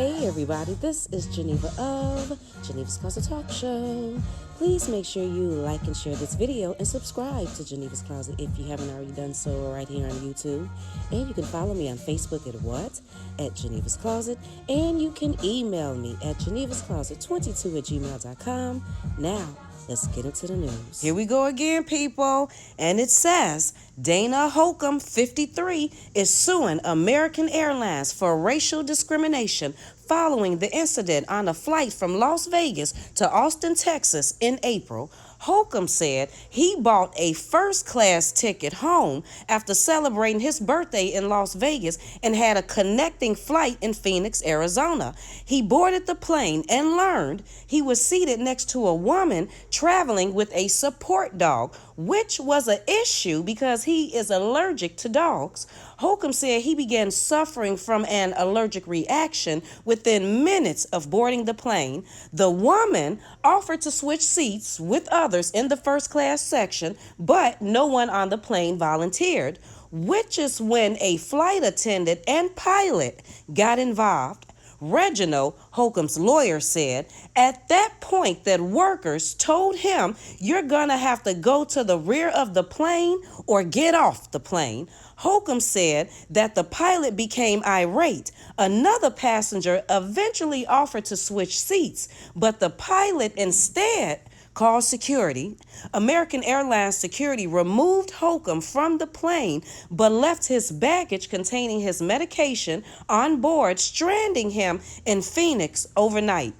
Hey everybody, this is Geneva of Geneva's Closet Talk Show. Please make sure you like and share this video and subscribe to Geneva's Closet if you haven't already done so right here on YouTube. And you can follow me on Facebook at Geneva's Closet. And you can email me at genevascloset22@gmail.com. Now, let's get into the news. Here we go again, people. And it says Dana Holcomb, 53, is suing American Airlines for racial discrimination following the incident on a flight from Las Vegas to Austin, Texas in April. Holcomb said he bought a first-class ticket home after celebrating his birthday in Las Vegas and had a connecting flight in Phoenix, Arizona. He boarded the plane and learned he was seated next to a woman traveling with a support dog, which was an issue because he is allergic to dogs. Holcomb said he began suffering from an allergic reaction within minutes of boarding the plane. The woman offered to switch seats with others in the first class section, but no one on the plane volunteered, which is when a flight attendant and pilot got involved. Reginald, Holcomb's lawyer, said at that point that workers told him, "You're gonna have to go to the rear of the plane or get off the plane." Holcomb said that the pilot became irate. Another passenger eventually offered to switch seats, but the pilot instead called security. American Airlines security removed Holcomb from the plane but left his baggage containing his medication on board, stranding him in Phoenix overnight.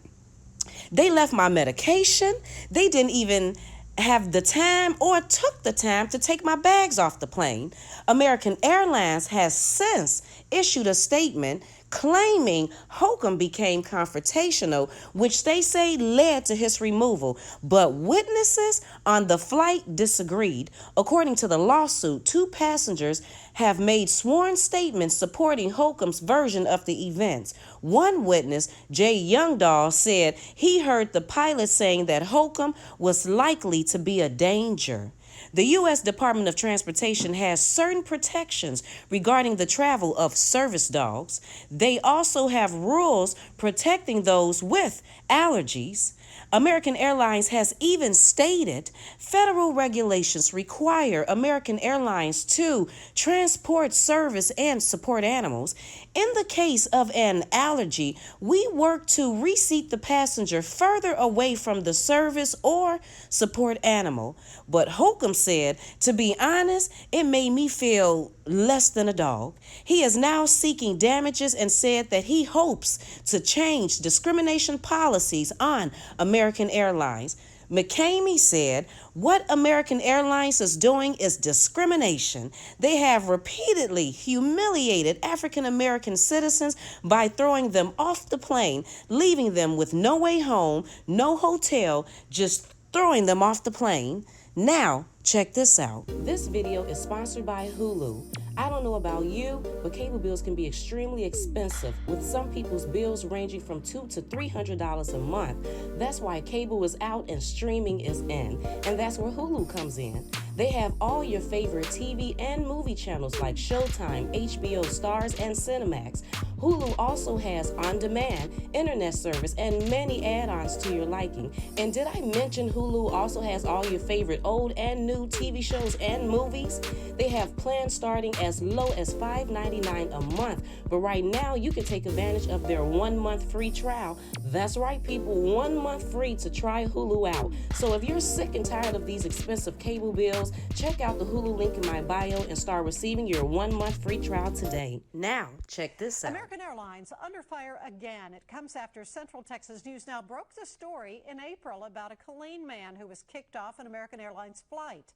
They left my medication. They didn't even have the time or took the time to take my bags off the plane. American Airlines has since issued a statement claiming Holcomb became confrontational, which they say led to his removal. But witnesses on the flight disagreed. According to the lawsuit, 2 passengers have made sworn statements supporting Holcomb's version of the events. One witness, Jay Youngdahl, said he heard the pilot saying that Holcomb was likely to be a danger. The U.S. Department of Transportation has certain protections regarding the travel of service dogs. They also have rules protecting those with allergies. American Airlines has even stated federal regulations require American Airlines to transport, service, and support animals. In the case of an allergy, we work to reseat the passenger further away from the service or support animal. But Holcomb said, "To be honest, it made me feel less than a dog." He is now seeking damages and said that he hopes to change discrimination policies on American Airlines. McCamey said, "What American Airlines is doing is discrimination. They have repeatedly humiliated African American citizens by throwing them off the plane, leaving them with no way home, no hotel, just throwing them off the plane." Now, check this out. This video is sponsored by Hulu. I don't know about you, but cable bills can be extremely expensive, with some people's bills ranging from $200 to $300 a month. That's why cable is out and streaming is in, and that's where Hulu comes in. They have all your favorite TV and movie channels like Showtime, HBO, Stars, and Cinemax. Hulu also has on-demand internet service and many add-ons to your liking. And did I mention Hulu also has all your favorite old and new TV shows and movies? They have plans starting as low as $5.99 a month, but right now you can take advantage of their 1-month free trial. That's right, people, 1 month free to try Hulu out. So if you're sick and tired of these expensive cable bills, check out the Hulu link in my bio and start receiving your 1-month free trial today. Now, check this out. American Airlines under fire again. It comes after Central Texas News Now broke the story in April about a Killeen man who was kicked off an American Airlines flight.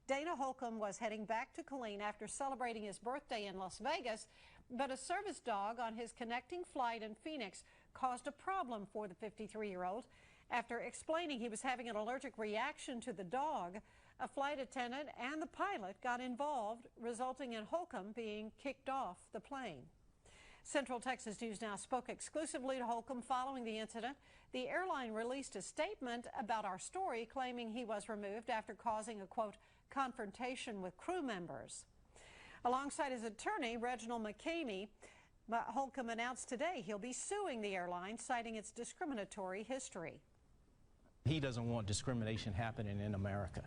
Dana Holcomb was heading back to Killeen after celebrating his birthday in Las Vegas, but a service dog on his connecting flight in Phoenix caused a problem for the 53-year-old. After explaining he was having an allergic reaction to the dog, a flight attendant and the pilot got involved, resulting in Holcomb being kicked off the plane. Central Texas News Now spoke exclusively to Holcomb following the incident. The airline released a statement about our story, claiming he was removed after causing a, quote, confrontation with crew members. Alongside his attorney, Reginald McCamey, Holcomb announced today he'll be suing the airline, citing its discriminatory history. He doesn't want discrimination happening in America.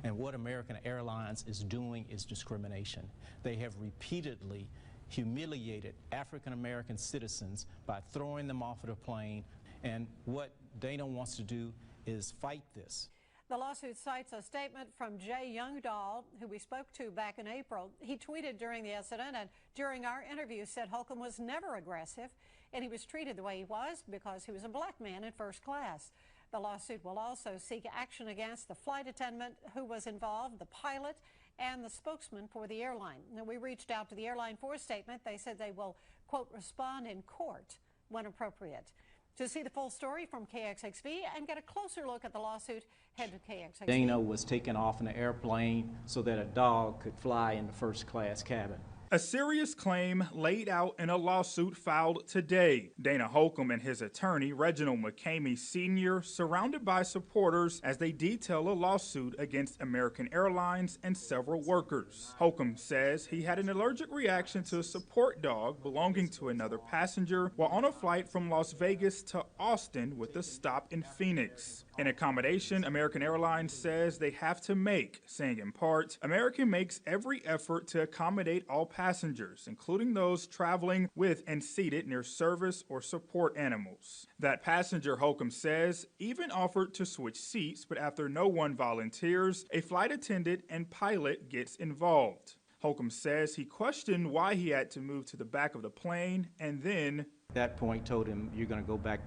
And what American Airlines is doing is discrimination. They have repeatedly humiliated African American citizens by throwing them off of the plane. And what Dana wants to do is fight this. The lawsuit cites a statement from Jay Youngdahl, who we spoke to back in April. He tweeted during the incident and during our interview said Holcomb was never aggressive and he was treated the way he was because he was a black man in first class. The lawsuit will also seek action against the flight attendant who was involved, the pilot, and the spokesman for the airline. Now, we reached out to the airline for a statement. They said they will, quote, respond in court when appropriate. To see the full story from KXXV and get a closer look at the lawsuit, head to KXXV. Dana was taken off in an airplane so that a dog could fly in the first class cabin. A serious claim laid out in a lawsuit filed today. Dana Holcomb and his attorney, Reginald McCamey Sr., surrounded by supporters as they detail a lawsuit against American Airlines and several workers. Holcomb says he had an allergic reaction to a support dog belonging to another passenger while on a flight from Las Vegas to Austin with a stop in Phoenix. An accommodation American Airlines says they have to make, saying in part, American makes every effort to accommodate all passengers, including those traveling with and seated near service or support animals. That passenger, Holcomb says, even offered to switch seats, but after no one volunteers, a flight attendant and pilot gets involved. Holcomb says he questioned why he had to move to the back of the plane and then At that point told him, you're going to go back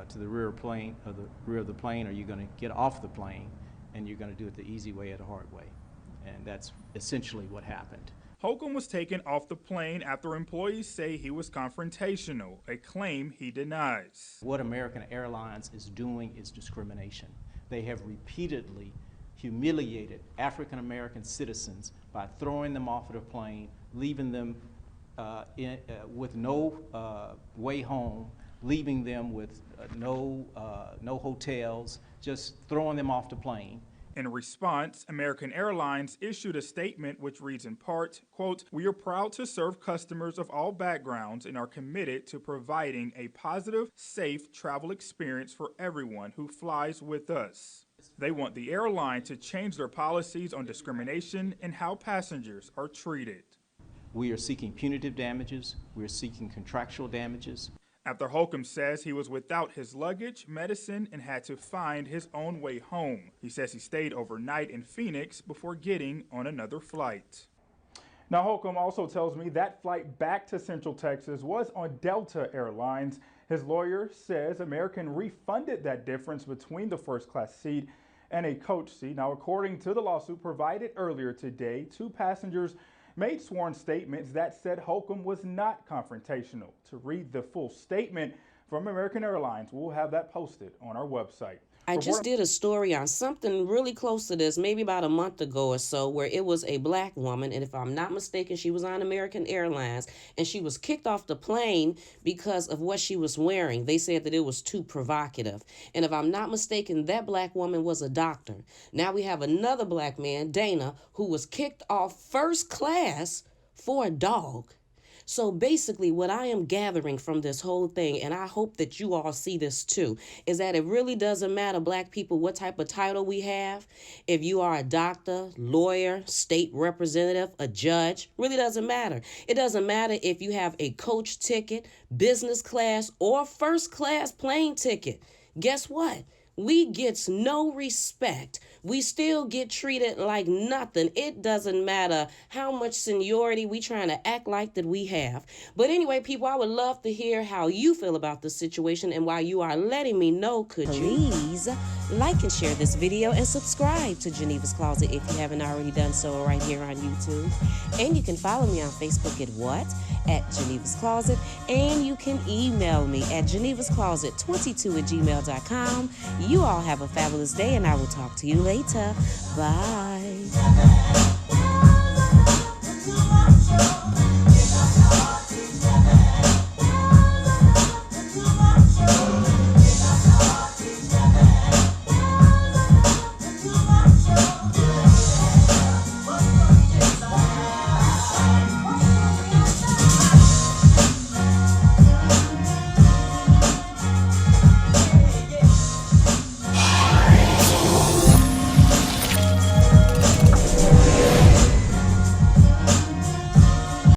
to the rear of the plane, or you're going to get off the plane and you're going to do it the easy way or the hard way. And that's essentially what happened. Holcomb was taken off the plane after employees say he was confrontational, a claim he denies. What American Airlines is doing is discrimination. They have repeatedly humiliated African American citizens by throwing them off of the plane, leaving them with no way home, leaving them with no hotels, just throwing them off the plane. In response, American Airlines issued a statement which reads in part, quote, "We are proud to serve customers of all backgrounds and are committed to providing a positive, safe travel experience for everyone who flies with us." They want the airline to change their policies on discrimination and how passengers are treated. We are seeking punitive damages. We are seeking contractual damages. After Holcomb says he was without his luggage, medicine, and had to find his own way home. He says he stayed overnight in Phoenix before getting on another flight. Now, Holcomb also tells me that flight back to Central Texas was on Delta Airlines. His lawyer says American refunded that difference between the first class seat and a coach seat. Now, according to the lawsuit provided earlier today, 2 passengers made sworn statements that said Holcomb was not confrontational. To read the full statement from American Airlines, we'll have that posted on our website. I just did a story on something really close to this, maybe about a month ago or so, where it was a black woman, and if I'm not mistaken, she was on American Airlines, and she was kicked off the plane because of what she was wearing. They said that it was too provocative. And if I'm not mistaken, that black woman was a doctor. Now we have another black man, Dana, who was kicked off first class for a dog. So basically what I am gathering from this whole thing, and I hope that you all see this too, is that it really doesn't matter, black people, what type of title we have. If you are a doctor, lawyer, state representative, a judge, really doesn't matter. It doesn't matter if you have a coach ticket, business class, or first class plane ticket. Guess what? We gets no respect. We still get treated like nothing. It doesn't matter how much seniority we trying to act like that we have. But anyway, people, I would love to hear how you feel about the situation, and while you are letting me know, could you please like and share this video and subscribe to Geneva's Closet if you haven't already done so right here on YouTube. And you can follow me on Facebook at Geneva's Closet, and you can email me at genevascloset22@gmail.com. You all have a fabulous day, and I will talk to you later. Bye.